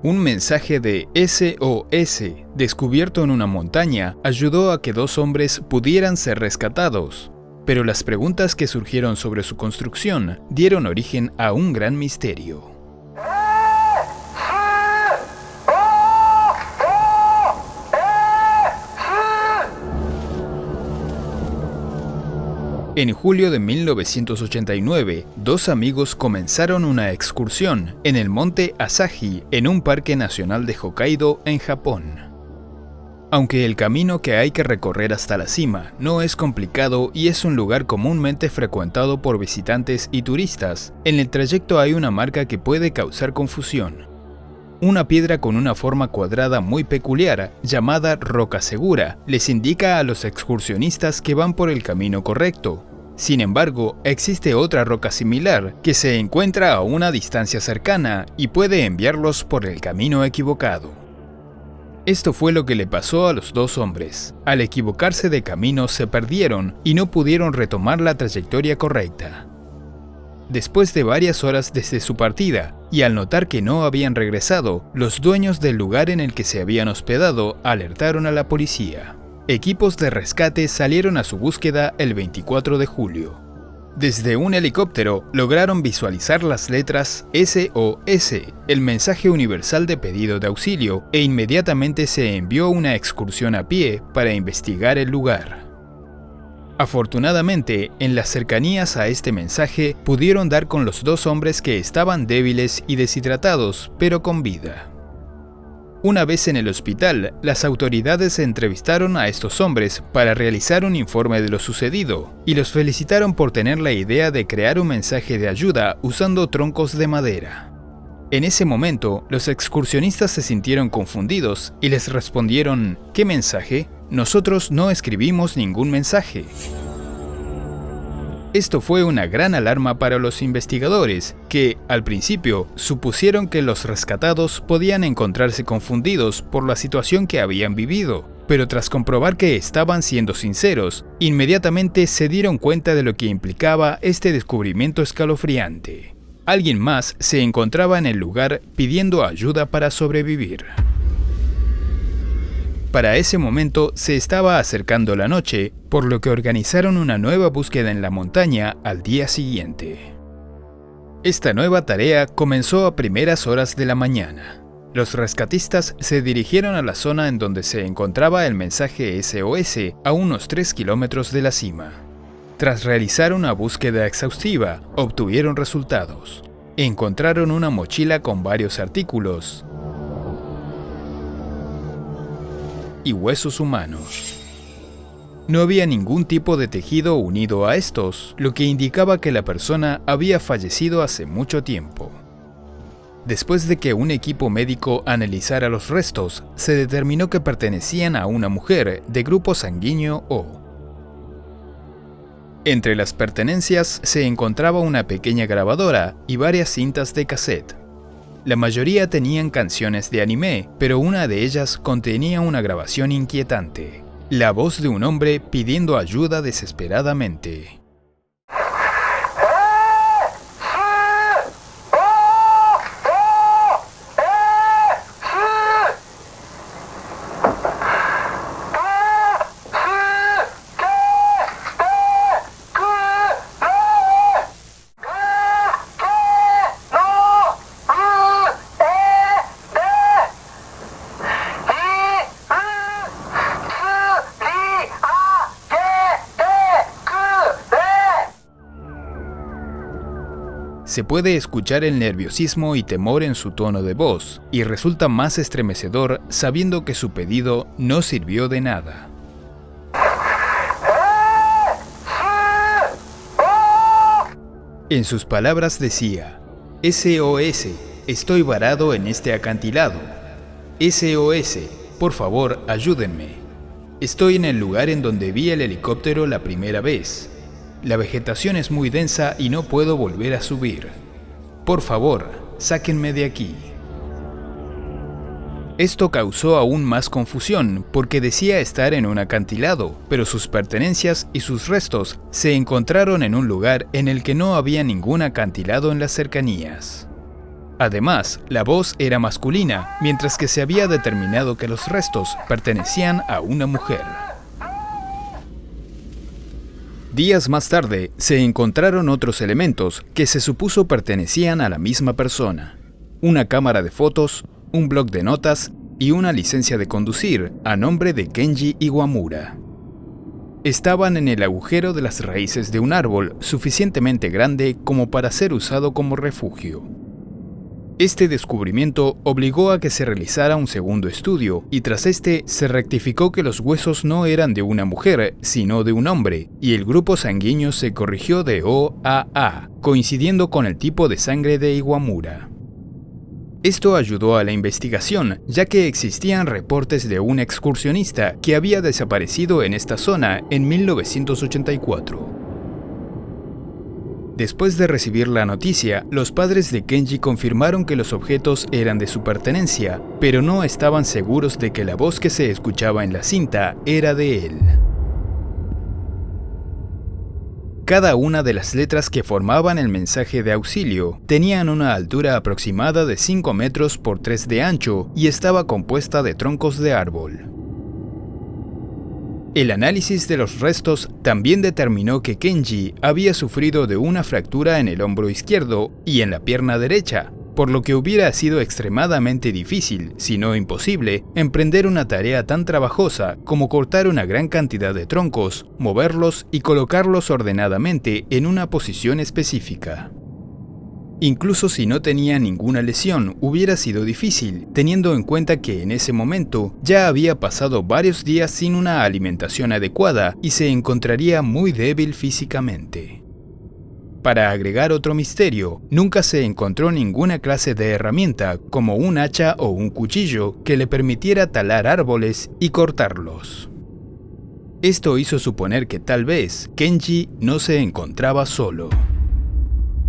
Un mensaje de SOS descubierto en una montaña ayudó a que 2 hombres pudieran ser rescatados, pero las preguntas que surgieron sobre su construcción dieron origen a un gran misterio. En julio de 1989, 2 amigos comenzaron una excursión en el monte Asahi, en un parque nacional de Hokkaido, en Japón. Aunque el camino que hay que recorrer hasta la cima no es complicado y es un lugar comúnmente frecuentado por visitantes y turistas, en el trayecto hay una marca que puede causar confusión. Una piedra con una forma cuadrada muy peculiar, llamada roca segura, les indica a los excursionistas que van por el camino correcto. Sin embargo, existe otra roca similar que se encuentra a una distancia cercana y puede enviarlos por el camino equivocado. Esto fue lo que le pasó a los 2 hombres. Al equivocarse de camino se perdieron y no pudieron retomar la trayectoria correcta. Después de varias horas desde su partida, y al notar que no habían regresado, los dueños del lugar en el que se habían hospedado alertaron a la policía. Equipos de rescate salieron a su búsqueda el 24 de julio. Desde un helicóptero lograron visualizar las letras SOS, el mensaje universal de pedido de auxilio, e inmediatamente se envió una excursión a pie para investigar el lugar. Afortunadamente, en las cercanías a este mensaje pudieron dar con los 2 hombres que estaban débiles y deshidratados, pero con vida. Una vez en el hospital, las autoridades entrevistaron a estos hombres para realizar un informe de lo sucedido y los felicitaron por tener la idea de crear un mensaje de ayuda usando troncos de madera. En ese momento, los excursionistas se sintieron confundidos y les respondieron: ¿qué mensaje? Nosotros no escribimos ningún mensaje. Esto fue una gran alarma para los investigadores, que, al principio, supusieron que los rescatados podían encontrarse confundidos por la situación que habían vivido, pero tras comprobar que estaban siendo sinceros, inmediatamente se dieron cuenta de lo que implicaba este descubrimiento escalofriante. Alguien más se encontraba en el lugar pidiendo ayuda para sobrevivir. Para ese momento se estaba acercando la noche, por lo que organizaron una nueva búsqueda en la montaña al día siguiente. Esta nueva tarea comenzó a primeras horas de la mañana. Los rescatistas se dirigieron a la zona en donde se encontraba el mensaje SOS, a unos 3 kilómetros de la cima. Tras realizar una búsqueda exhaustiva, obtuvieron resultados. Encontraron una mochila con varios artículos y huesos humanos. No había ningún tipo de tejido unido a estos, lo que indicaba que la persona había fallecido hace mucho tiempo. Después de que un equipo médico analizara los restos, se determinó que pertenecían a una mujer de grupo sanguíneo O. Entre las pertenencias se encontraba una pequeña grabadora y varias cintas de cassette. La mayoría tenían canciones de anime, pero una de ellas contenía una grabación inquietante: la voz de un hombre pidiendo ayuda desesperadamente. Se puede escuchar el nerviosismo y temor en su tono de voz, y resulta más estremecedor sabiendo que su pedido no sirvió de nada. En sus palabras decía: SOS, estoy varado en este acantilado. SOS, por favor, ayúdenme. Estoy en el lugar en donde vi el helicóptero la primera vez. La vegetación es muy densa y no puedo volver a subir. Por favor, sáquenme de aquí. Esto causó aún más confusión porque decía estar en un acantilado, pero sus pertenencias y sus restos se encontraron en un lugar en el que no había ningún acantilado en las cercanías. Además, la voz era masculina, mientras que se había determinado que los restos pertenecían a una mujer. Días más tarde, se encontraron otros elementos que se supuso pertenecían a la misma persona: una cámara de fotos, un bloc de notas y una licencia de conducir a nombre de Kenji Iwamura. Estaban en el agujero de las raíces de un árbol suficientemente grande como para ser usado como refugio. Este descubrimiento obligó a que se realizara un segundo estudio, y tras este se rectificó que los huesos no eran de una mujer, sino de un hombre, y el grupo sanguíneo se corrigió de O a A, coincidiendo con el tipo de sangre de Iwamura. Esto ayudó a la investigación, ya que existían reportes de un excursionista que había desaparecido en esta zona en 1984. Después de recibir la noticia, los padres de Kenji confirmaron que los objetos eran de su pertenencia, pero no estaban seguros de que la voz que se escuchaba en la cinta era de él. Cada una de las letras que formaban el mensaje de auxilio tenían una altura aproximada de 5 metros por 3 de ancho y estaba compuesta de troncos de árbol. El análisis de los restos también determinó que Kenji había sufrido de una fractura en el hombro izquierdo y en la pierna derecha, por lo que hubiera sido extremadamente difícil, si no imposible, emprender una tarea tan trabajosa como cortar una gran cantidad de troncos, moverlos y colocarlos ordenadamente en una posición específica. Incluso si no tenía ninguna lesión, hubiera sido difícil, teniendo en cuenta que en ese momento ya había pasado varios días sin una alimentación adecuada y se encontraría muy débil físicamente. Para agregar otro misterio, nunca se encontró ninguna clase de herramienta, como un hacha o un cuchillo, que le permitiera talar árboles y cortarlos. Esto hizo suponer que tal vez Kenji no se encontraba solo.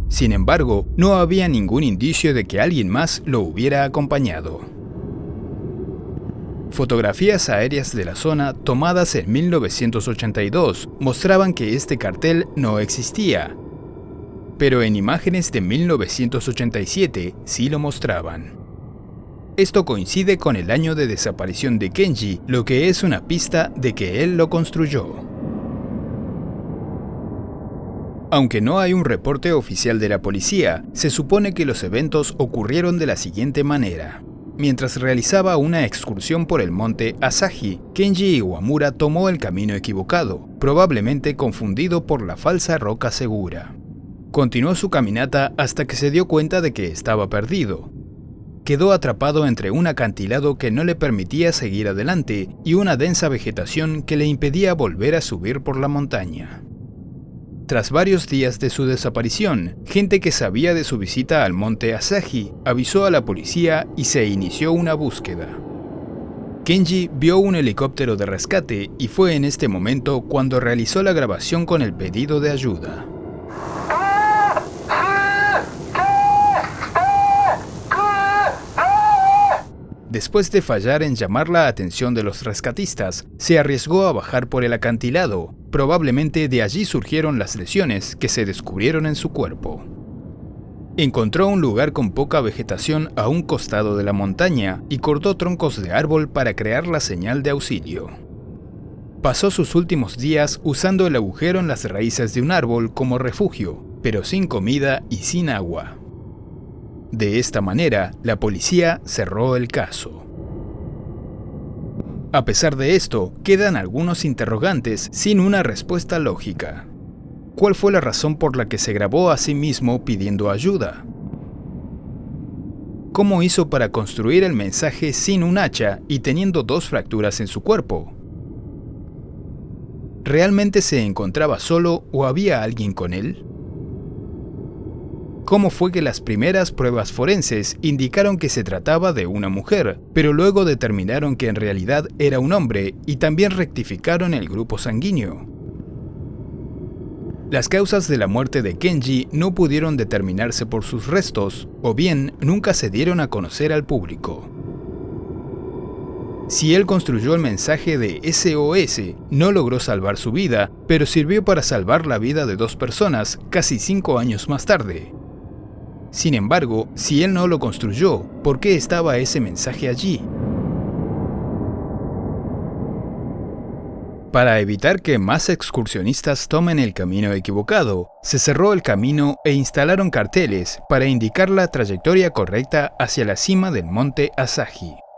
Sin embargo, no había ningún indicio de que alguien más lo hubiera acompañado. Fotografías aéreas de la zona tomadas en 1982 mostraban que este cartel no existía, pero en imágenes de 1987 sí lo mostraban. Esto coincide con el año de desaparición de Kenji, lo que es una pista de que él lo construyó. Aunque no hay un reporte oficial de la policía, se supone que los eventos ocurrieron de la siguiente manera. Mientras realizaba una excursión por el monte Asahi, Kenji Iwamura tomó el camino equivocado, probablemente confundido por la falsa roca segura. Continuó su caminata hasta que se dio cuenta de que estaba perdido. Quedó atrapado entre un acantilado que no le permitía seguir adelante y una densa vegetación que le impedía volver a subir por la montaña. Tras varios días de su desaparición, gente que sabía de su visita al monte Asahi avisó a la policía y se inició una búsqueda. Kenji vio un helicóptero de rescate y fue en este momento cuando realizó la grabación con el pedido de ayuda. Después de fallar en llamar la atención de los rescatistas, se arriesgó a bajar por el acantilado. Probablemente de allí surgieron las lesiones que se descubrieron en su cuerpo. Encontró un lugar con poca vegetación a un costado de la montaña y cortó troncos de árbol para crear la señal de auxilio. Pasó sus últimos días usando el agujero en las raíces de un árbol como refugio, pero sin comida y sin agua. De esta manera, la policía cerró el caso. A pesar de esto, quedan algunos interrogantes sin una respuesta lógica. ¿Cuál fue la razón por la que se grabó a sí mismo pidiendo ayuda? ¿Cómo hizo para construir el mensaje sin un hacha y teniendo 2 fracturas en su cuerpo? ¿Realmente se encontraba solo o había alguien con él? ¿Cómo fue que las primeras pruebas forenses indicaron que se trataba de una mujer, pero luego determinaron que en realidad era un hombre y también rectificaron el grupo sanguíneo? Las causas de la muerte de Kenji no pudieron determinarse por sus restos, o bien nunca se dieron a conocer al público. Si él construyó el mensaje de SOS, no logró salvar su vida, pero sirvió para salvar la vida de 2 personas casi 5 años más tarde. Sin embargo, si él no lo construyó, ¿por qué estaba ese mensaje allí? Para evitar que más excursionistas tomen el camino equivocado, se cerró el camino e instalaron carteles para indicar la trayectoria correcta hacia la cima del monte Asahi.